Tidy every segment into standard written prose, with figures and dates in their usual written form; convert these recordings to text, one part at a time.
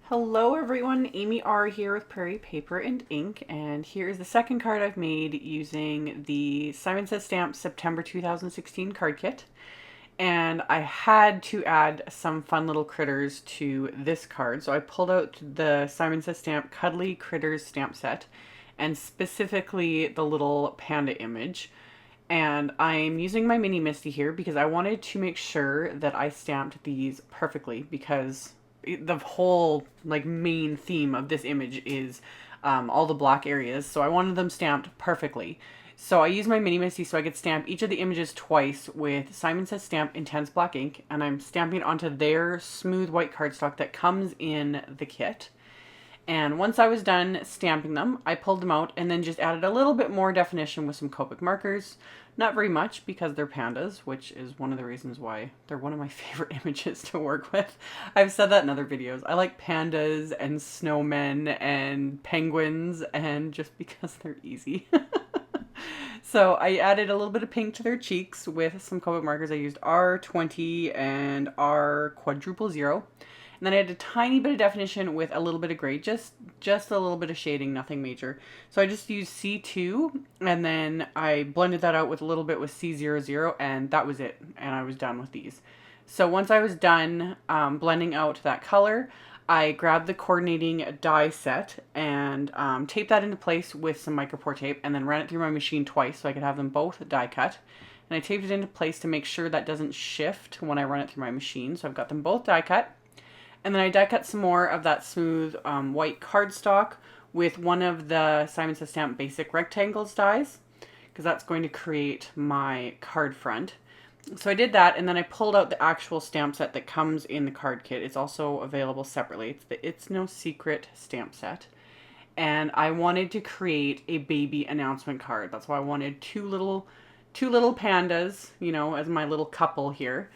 Hello everyone, AmyR here with Prairie Paper and Ink, and here is the second card I've made using the Simon Says Stamp September 2016 card kit. And I had to add some fun little critters to this card, so I pulled out the Simon Says Stamp Cuddly Critters stamp set, and specifically the little panda image. And I'm using my mini Misty here because I wanted to make sure that I stamped these perfectly, because the whole main theme of this image is all the black areas, so I wanted them stamped perfectly. So I used my mini Misty so I could stamp each of the images twice with Simon Says Stamp Intense Black ink, and I'm stamping it onto their smooth white cardstock that comes in the kit. And once I was done stamping them, I pulled them out and then just added a little bit more definition with some Copic markers. Not very much because they're pandas, which is one of the reasons why they're one of my favorite images to work with. I've said that in other videos. I like pandas and snowmen and penguins, and just because they're easy. So I added a little bit of pink to their cheeks with some Copic markers. I used R20 and R quadruple 0. And then I had a tiny bit of definition with a little bit of gray, just a little bit of shading, nothing major. So I just used C2, and then I blended that out with a little bit with C00, and that was it. And I was done with these. So once I was done blending out that color, I grabbed the coordinating die set and taped that into place with some micropore tape, and then ran it through my machine twice so I could have them both die cut. And I taped it into place to make sure that doesn't shift when I run it through my machine. So I've got them both die cut. And then I die cut some more of that smooth white cardstock with one of the Simon Says Stamp Basic Rectangles dies, because that's going to create my card front. So I did that, and then I pulled out the actual stamp set that comes in the card kit. It's also available separately. It's the It's No Secret stamp set. And I wanted to create a baby announcement card. That's why I wanted two little pandas, as my little couple here.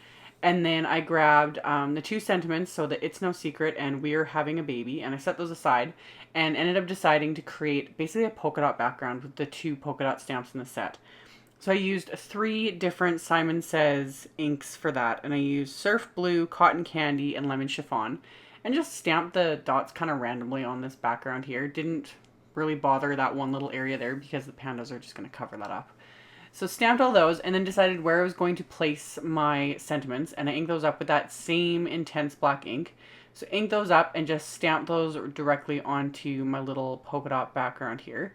And then I grabbed the two sentiments, so that It's No Secret and We're Having a Baby, and I set those aside and ended up deciding to create basically a polka dot background with the two polka dot stamps in the set. So I used 3 different Simon Says inks for that, and I used Surf Blue, Cotton Candy, and Lemon Chiffon, and just stamped the dots kind of randomly on this background here. Didn't really bother that one little area there because the pandas are just going to cover that up. So stamped all those and then decided where I was going to place my sentiments, and I inked those up with that same intense black ink. So inked those up and just stamped those directly onto my little polka dot background here.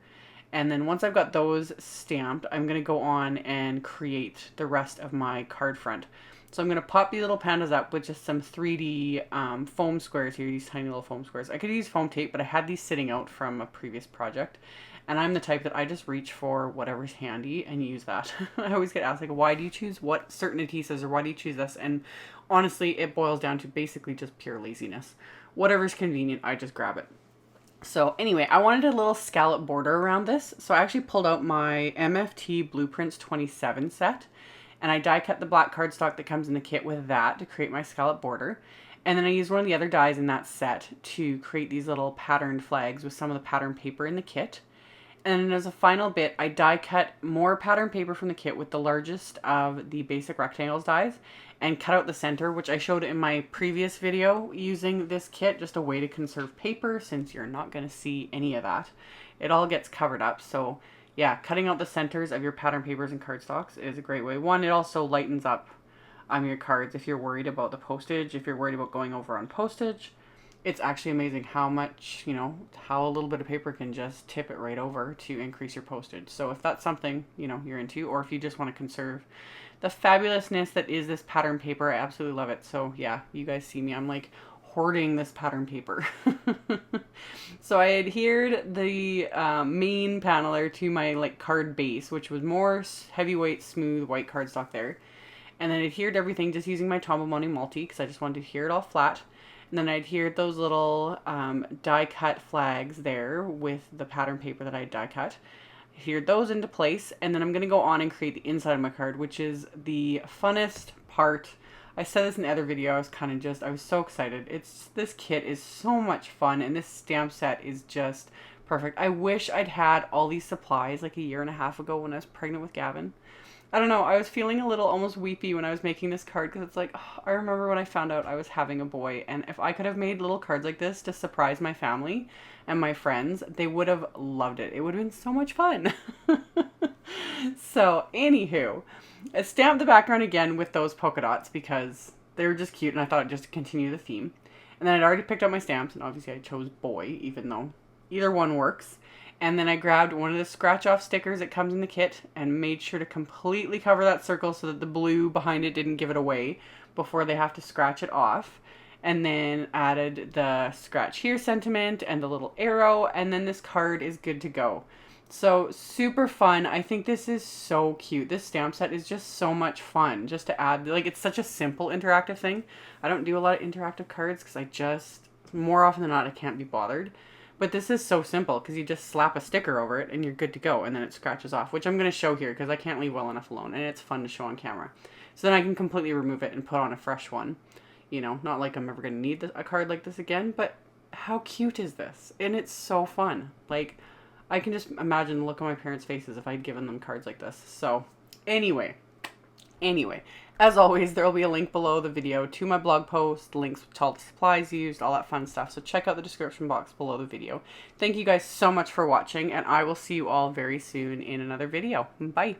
And then once I've got those stamped, I'm going to go on and create the rest of my card front. So I'm going to pop these little pandas up with just some 3D foam squares here, these tiny little foam squares. I could use foam tape, but I had these sitting out from a previous project. And I'm the type that I just reach for whatever's handy and use that. I always get asked, why do you choose what certain adhesives, or why do you choose this? And honestly, it boils down to basically just pure laziness. Whatever's convenient, I just grab it. So anyway, I wanted a little scallop border around this. So I actually pulled out my MFT Blueprints 27 set. And I die cut the black cardstock that comes in the kit with that to create my scallop border. And then I used one of the other dies in that set to create these little patterned flags with some of the pattern paper in the kit. And as a final bit, I die cut more pattern paper from the kit with the largest of the basic rectangles dies and cut out the center, which I showed in my previous video using this kit, just a way to conserve paper since you're not going to see any of that. It all gets covered up. So yeah, cutting out the centers of your pattern papers and cardstocks is a great way. One, it also lightens up your cards if you're worried about the postage, if you're worried about going over on postage. It's actually amazing how much, how a little bit of paper can just tip it right over to increase your postage. So if that's something, you're into, or if you just want to conserve the fabulousness that is this pattern paper, I absolutely love it. So yeah, you guys see me, I'm hoarding this pattern paper. So I adhered the main paneler to my card base, which was more heavyweight, smooth white cardstock there. And then adhered everything just using my Tombow Money Multi because I just wanted to adhere it all flat. And then I adhered those little die cut flags there with the pattern paper that I die cut. Adhered those into place, and then I'm going to go on and create the inside of my card, which is the funnest part. I said this in the other video, I was so excited. This kit is so much fun, and this stamp set is just perfect. I wish I'd had all these supplies a year and a half ago when I was pregnant with Gavin. I don't know, I was feeling a little almost weepy when I was making this card because it's like, oh, I remember when I found out I was having a boy, and if I could have made little cards like this to surprise my family and my friends, they would have loved it. It would have been so much fun. So, anywho, I stamped the background again with those polka dots because they were just cute and I thought just to continue the theme. And then I'd already picked out my stamps, and obviously I chose boy, even though either one works. And then I grabbed one of the scratch off stickers that comes in the kit and made sure to completely cover that circle so that the blue behind it didn't give it away before they have to scratch it off. And then added the scratch here sentiment and the little arrow, and then this card is good to go. So super fun. I think this is so cute. This stamp set is just so much fun just to add. Like, it's such a simple interactive thing. I don't do a lot of interactive cards because I just, more often than not, I can't be bothered. But this is so simple because you just slap a sticker over it and you're good to go, and then it scratches off, which I'm going to show here because I can't leave well enough alone, and it's fun to show on camera. So then I can completely remove it and put on a fresh one. You know, not like I'm ever going to need a card like this again, but how cute is this? And it's so fun. Like, I can just imagine the look on my parents' faces if I'd given them cards like this. So anyway, as always, there will be a link below the video to my blog post, links to all the supplies used, all that fun stuff. So check out the description box below the video. Thank you guys so much for watching, and I will see you all very soon in another video. Bye.